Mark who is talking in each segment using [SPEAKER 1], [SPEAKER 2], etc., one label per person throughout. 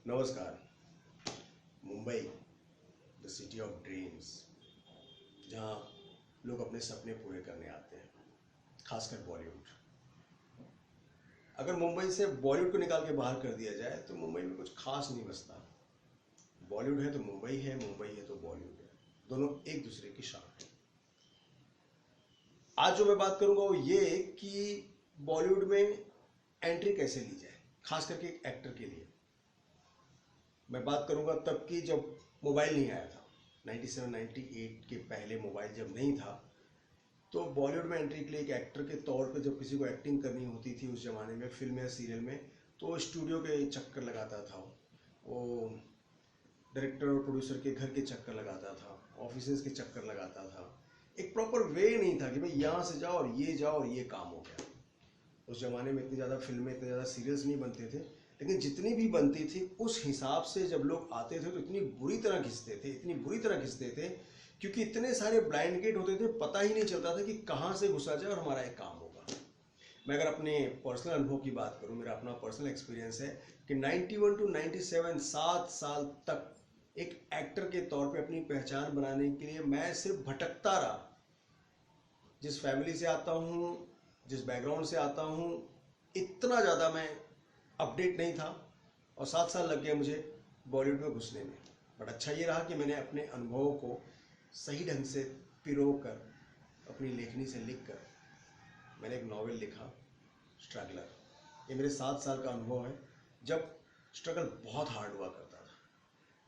[SPEAKER 1] नमस्कार। Mumbai the city of dreams, जहाँ लोग अपने सपने पूरे करने आते हैं, खासकर बॉलीवुड। अगर मुंबई से बॉलीवुड को निकाल के बाहर कर दिया जाए तो मुंबई में कुछ खास नहीं बचता। बॉलीवुड है तो मुंबई है, मुंबई है तो बॉलीवुड है, दोनों एक दूसरे की शान है। आज जो मैं बात करूंगा वो ये कि बॉलीवुड में एंट्री कैसे ली जाए, खास करके एक एक्टर के लिए। मैं बात करूंगा तब की जब मोबाइल नहीं आया था, 97-98 के पहले मोबाइल जब नहीं था, तो बॉलीवुड में एंट्री के लिए एक एक्टर के तौर पे जब किसी को एक्टिंग करनी होती थी उस ज़माने में, फिल्म या सीरियल में, तो स्टूडियो के चक्कर लगाता था। वो डायरेक्टर और प्रोड्यूसर के घर के चक्कर लगाता था, ऑफिसेज के चक्कर लगाता था। एक प्रॉपर वे नहीं था कि भाई यहाँ से जाओ और ये काम हो गया। उस ज़माने में इतनी ज़्यादा फिल्में, इतने ज़्यादा सीरियल्स नहीं बनते थे, लेकिन जितनी भी बनती थी उस हिसाब से जब लोग आते थे तो इतनी बुरी तरह घिसते थे, क्योंकि इतने सारे ब्लाइंड गेट होते थे, पता ही नहीं चलता था कि कहाँ से घुसा जाए और हमारा एक काम होगा। मैं अगर अपने पर्सनल अनुभव की बात करूँ, मेरा अपना पर्सनल एक्सपीरियंस है कि 91 टू 97 7 साल तक एक एक्टर के तौर पे अपनी पहचान बनाने के लिए मैं सिर्फ भटकता रहा। जिस फैमिली से आता हूँ, जिस बैकग्राउंड से आता हूँ, इतना ज़्यादा मैं अपडेट नहीं था और 7 साल लग गए मुझे बॉलीवुड में घुसने में। बट अच्छा ये रहा कि मैंने अपने अनुभवों को सही ढंग से पिरो कर, अपनी लेखनी से लिख कर मैंने एक नॉवेल लिखा, स्ट्रगलर। ये मेरे 7 साल का अनुभव है जब स्ट्रगल बहुत हार्ड हुआ करता था।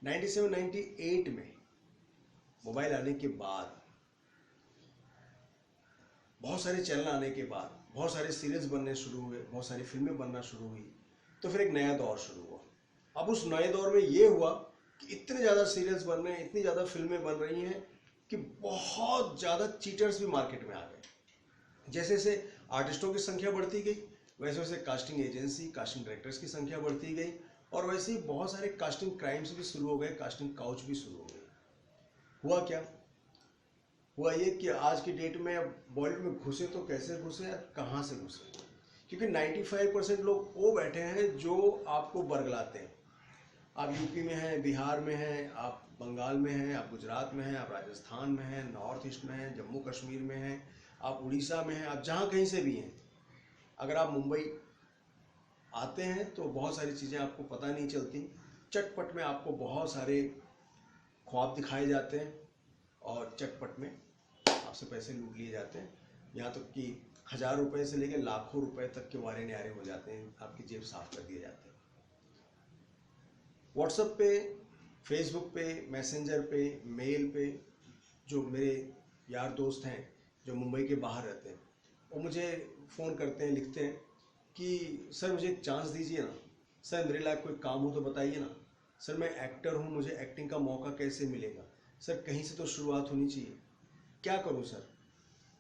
[SPEAKER 1] 97-98 में मोबाइल आने के बाद, बहुत सारे चैनल आने के बाद, बहुत सारे सीरीज बनने शुरू हुए, बहुत सारी फिल्में बनना शुरू हुई, तो फिर एक नया दौर शुरू हुआ। अब उस नए दौर में ये हुआ कि इतने ज़्यादा सीरियल्स बन रहे हैं, इतनी ज़्यादा फिल्में बन रही हैं कि बहुत ज़्यादा चीटर्स भी मार्केट में आ गए। जैसे जैसे आर्टिस्टों की संख्या बढ़ती गई, वैसे वैसे कास्टिंग एजेंसी, कास्टिंग डायरेक्टर्स की संख्या बढ़ती गई, और वैसे ही बहुत सारे कास्टिंग क्राइम्स भी शुरू हो गए, कास्टिंग काउच भी शुरू हो गए। हुआ क्या? हुआ ये कि आज की डेट में अब बॉलीवुड में घुसे तो कैसे घुसे और कहाँ से घुसे, क्योंकि 95% लोग वो बैठे हैं जो आपको बरगलाते हैं। आप यूपी में हैं, बिहार में हैं, आप बंगाल में हैं, आप गुजरात में हैं, आप राजस्थान में हैं, नॉर्थ ईस्ट में हैं, जम्मू कश्मीर में हैं, आप उड़ीसा में हैं, आप जहाँ कहीं से भी हैं, अगर आप मुंबई आते हैं तो बहुत सारी चीज़ें आपको पता नहीं चलती। चटपट में आपको बहुत सारे ख्वाब दिखाए जाते हैं और चटपट में आपसे पैसे लूट लिए जाते हैं। यहाँ तक कि 1000 रुपये से लेकर लाखों रुपए तक के वारे न्यारे हो जाते हैं, आपकी जेब साफ कर दिए जाते हैं। व्हाट्सएप पे, फेसबुक पे, मैसेंजर पे, मेल पे जो मेरे यार दोस्त हैं जो मुंबई के बाहर रहते हैं, वो मुझे फ़ोन करते हैं, लिखते हैं कि सर मुझे एक चांस दीजिए ना, सर मेरे लायक कोई काम हो तो बताइए ना, सर मैं एक्टर हूँ, मुझे एक्टिंग का मौका कैसे मिलेगा, सर कहीं से तो शुरुआत होनी चाहिए, क्या करूँ सर।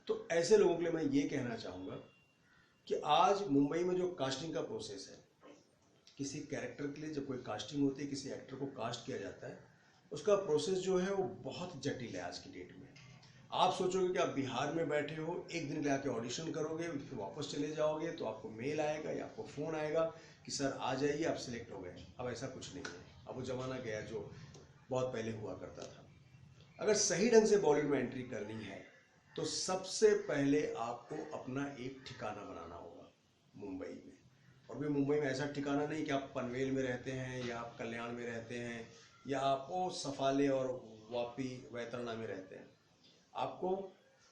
[SPEAKER 1] तो ऐसे लोगों के लिए मैं ये कहना चाहूँगा कि आज मुंबई में जो कास्टिंग का प्रोसेस है, किसी कैरेक्टर के लिए जब कोई कास्टिंग होती है, किसी एक्टर को कास्ट किया जाता है, उसका प्रोसेस जो है वो बहुत जटिल है आज की डेट में। आप सोचोगे कि आप बिहार में बैठे हो, एक दिन ले आके ऑडिशन करोगे, फिर वापस चले जाओगे तो आपको मेल आएगा या आपको फ़ोन आएगा कि सर आ जाइए, आप सिलेक्ट हो गए। अब ऐसा कुछ नहीं है, अब वो ज़माना गया जो बहुत पहले हुआ करता था। अगर सही ढंग से बॉलीवुड में एंट्री करनी है तो सबसे पहले आपको अपना एक ठिकाना बनाना होगा मुंबई में। और भी मुंबई में ऐसा ठिकाना नहीं कि आप पनवेल में रहते हैं या आप कल्याण में रहते हैं या आप वो सफाले और वापी वैतरणा में रहते हैं। आपको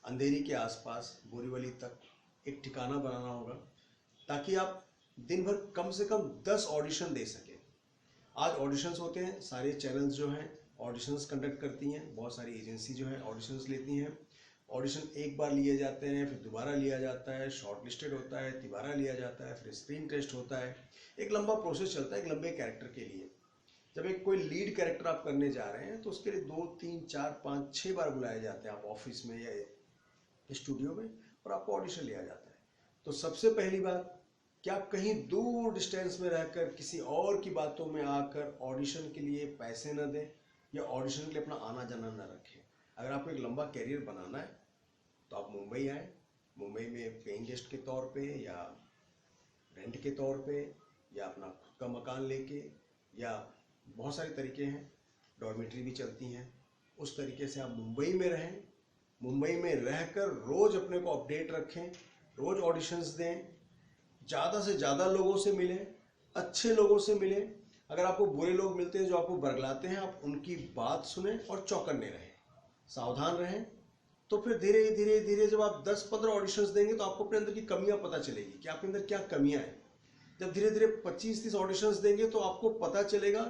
[SPEAKER 1] अंधेरी के आसपास बोरीवली तक एक ठिकाना बनाना होगा, ताकि आप दिन भर कम से कम 10 ऑडिशन दे सकें। आज ऑडिशंस होते हैं, सारे चैनल्स जो हैं ऑडिशंस कंडक्ट करती हैं, बहुत सारी एजेंसी जो है ऑडिशंस लेती हैं। ऑडिशन एक बार लिए जाते हैं, फिर दोबारा लिया जाता है, शॉर्ट लिस्टेड होता है, दोबारा लिया जाता है, फिर स्क्रीन टेस्ट होता है। एक लंबा प्रोसेस चलता है एक लंबे कैरेक्टर के लिए। जब एक कोई लीड कैरेक्टर आप करने जा रहे हैं तो उसके लिए 2 3 4 5 6 बार बुलाए जाते हैं आप ऑफिस में या स्टूडियो में, और आपको ऑडिशन लिया जाता है। तो सबसे पहली बात, क्या कहीं दूर डिस्टेंस में रहकर किसी और की बातों में आकर ऑडिशन के लिए पैसे न दें या ऑडिशन के लिए अपना आना जाना न रखें। अगर आपको एक लंबा कैरियर बनाना है तो आप मुंबई आए, मुंबई में पेइंग गेस्ट के तौर पे या रेंट के तौर पे या अपना खुद का मकान लेके या बहुत सारे तरीके हैं, डॉर्मेट्री भी चलती हैं, उस तरीके से आप मुंबई में रहें, मुंबई में रहकर रोज़ अपने को अपडेट रखें, रोज़ ऑडिशंस दें, ज़्यादा से ज़्यादा लोगों से मिलें, अच्छे लोगों से मिलें। अगर आपको बुरे लोग मिलते हैं जो आपको बरगलाते हैं, आप उनकी बात सुने और चौकन्ने रहें, सावधान रहें। तो फिर धीरे धीरे धीरे जब आप 10-15 ऑडिशंस देंगे तो आपको अपने अंदर की कमियां पता चलेगी कि आपके अंदर क्या कमियां हैं। जब धीरे धीरे 25-30 ऑडिशंस देंगे तो आपको पता चलेगा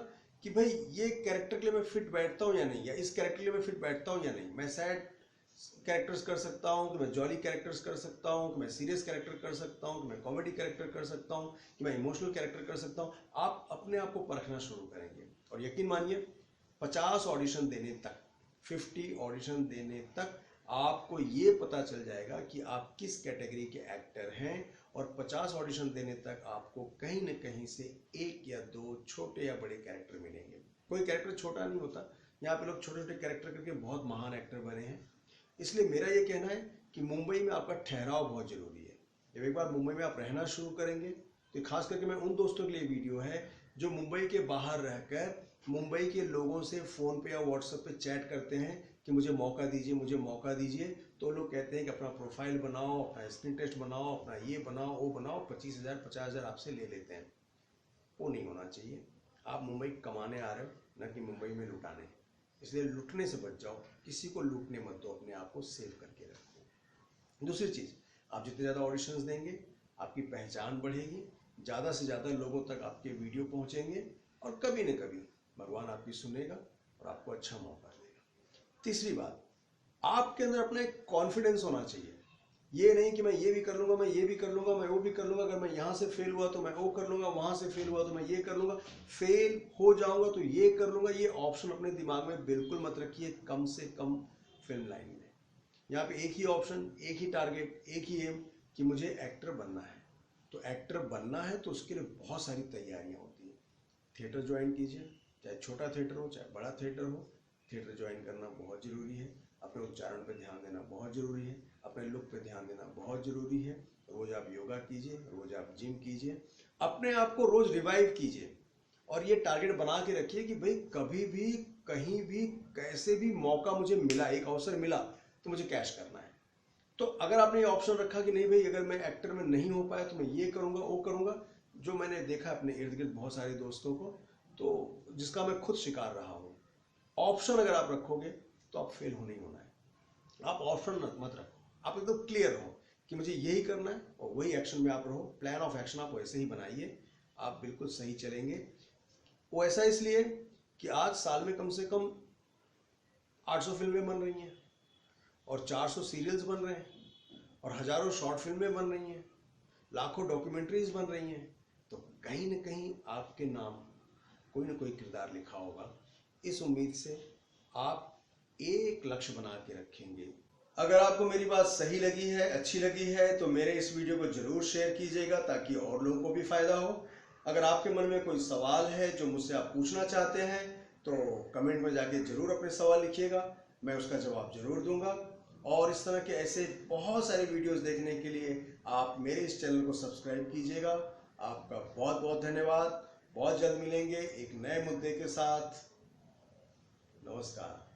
[SPEAKER 1] कि भाई ये कैरेक्टर के लिए मैं फिट बैठता हूँ या नहीं, या इस कैरेक्टर के लिए मैं फिट बैठता हूँ या नहीं। मैं सैड कैरेक्टर्स कर सकता हूँ कि मैं जॉली कैरेक्टर्स कर सकता हूँ, कि मैं सीरियस कैरेक्टर कर सकता हूँ, कि मैं कॉमेडी कैरेक्टर कर सकता हूँ, कि मैं इमोशनल कैरेक्टर कर सकता हूँ। आप अपने आप को परखना शुरू करेंगे और यकीन मानिए 50 ऑडिशन देने तक, 50 ऑडिशन देने तक आपको ये पता चल जाएगा कि आप किस कैटेगरी के एक्टर हैं। और 50 ऑडिशन देने तक आपको कहीं न कहीं से 1 या 2 छोटे या बड़े कैरेक्टर मिलेंगे। कोई कैरेक्टर छोटा नहीं होता, यहाँ पे लोग छोटे छोटे कैरेक्टर करके बहुत महान एक्टर बने हैं। इसलिए मेरा ये कहना है कि मुंबई में आपका ठहराव बहुत ज़रूरी है। जब एक बार मुंबई में आप रहना शुरू करेंगे तो खास करके मैं उन दोस्तों के लिए वीडियो है जो मुंबई के बाहर रहकर मुंबई के लोगों से फ़ोन पे या व्हाट्सएप पे चैट करते हैं कि मुझे मौका दीजिए, मुझे मौका दीजिए। तो लोग कहते हैं कि अपना प्रोफाइल बनाओ, अपना स्क्रीन टेस्ट बनाओ, अपना ये बनाओ, वो बनाओ, 25,000 50,000 आपसे ले लेते हैं। वो नहीं होना चाहिए। आप मुंबई कमाने आ रहे हो, न कि मुंबई में लुटाने। इसलिए लुटने से बच जाओ, किसी को लूटने मत दो, अपने आप को सेव करके रखो। दूसरी चीज़, आप जितने ज़्यादा ऑडिशंस देंगे आपकी पहचान बढ़ेगी, ज़्यादा से ज़्यादा लोगों तक आपके वीडियो पहुंचेंगे और कभी न कभी भगवान आपकी सुनेगा और आपको अच्छा मौका देगा। तीसरी बात, आपके अंदर अपना एक कॉन्फिडेंस होना चाहिए। ये नहीं कि मैं ये भी कर लूँगा, मैं ये भी कर लूँगा, मैं वो भी कर लूँगा, अगर मैं यहाँ से फेल हुआ तो मैं वो कर लूँगा, वहाँ से फेल हुआ तो मैं ये कर लूँगा, फेल हो जाऊँगा तो ये कर लूँगा। ये ऑप्शन अपने दिमाग में बिल्कुल मत रखिए, कम से कम फिल्म लाइन में। यहाँ पे एक ही ऑप्शन, एक ही टारगेट, एक ही एम कि मुझे एक्टर बनना है। तो एक्टर बनना है तो उसके लिए बहुत सारी तैयारियाँ होती हैं। थिएटर ज्वाइन कीजिए, चाहे छोटा थिएटर हो चाहे बड़ा थिएटर हो। थिएटर ज्वाइन करना बहुत ज़रूरी है। अपने उच्चारण पर ध्यान देना बहुत ज़रूरी है, अपने लुक पे ध्यान देना बहुत ज़रूरी है। रोज़ आप योगा कीजिए, रोज़ आप जिम कीजिए, अपने आप को रोज़ रिवाइव कीजिए। और ये टारगेट बना के रखिए कि भाई कभी भी, कहीं भी, कैसे भी मौका मुझे मिला, एक अवसर मिला तो मुझे कैश करना है। तो अगर आपने ये ऑप्शन रखा कि नहीं भाई अगर मैं एक्टर में नहीं हो पाया तो मैं ये करूँगा, वो करूँगा, जो मैंने देखा अपने इर्द गिर्द बहुत सारे दोस्तों को, तो जिसका मैं खुद शिकार रहा हूँ। ऑप्शन अगर आप रखोगे तो आप फेल होने ही होना है। आप ऑप्शन मत रखो, आप एकदम क्लियर रहो कि मुझे यही करना है और वही एक्शन में आप रहो। प्लान ऑफ एक्शन आप वैसे ही बनाइए, आप बिल्कुल सही चलेंगे। वो ऐसा इसलिए कि आज साल में कम से कम 800 फिल्में बन रही हैं और 400 सीरियल्स बन रहे हैं और हजारों शॉर्ट फिल्में बन रही हैं, लाखों डॉक्यूमेंट्रीज बन रही हैं। तो कहीं ना कहीं आपके नाम कोई ना कोई किरदार लिखा होगा। इस उम्मीद से आप एक लक्ष्य बना के रखेंगे। अगर आपको मेरी बात सही लगी है, अच्छी लगी है, तो मेरे इस वीडियो को जरूर शेयर कीजिएगा ताकि और लोगों को भी फायदा हो। अगर आपके मन में कोई सवाल है जो मुझसे आप पूछना चाहते हैं तो कमेंट में जाके जरूर अपने सवाल लिखिएगा, मैं उसका जवाब जरूर दूंगा। और इस तरह के ऐसे बहुत सारे वीडियोस देखने के लिए आप मेरे इस चैनल को सब्सक्राइब कीजिएगा। आपका बहुत बहुत धन्यवाद। बहुत जल्द मिलेंगे एक नए मुद्दे के साथ। नमस्कार।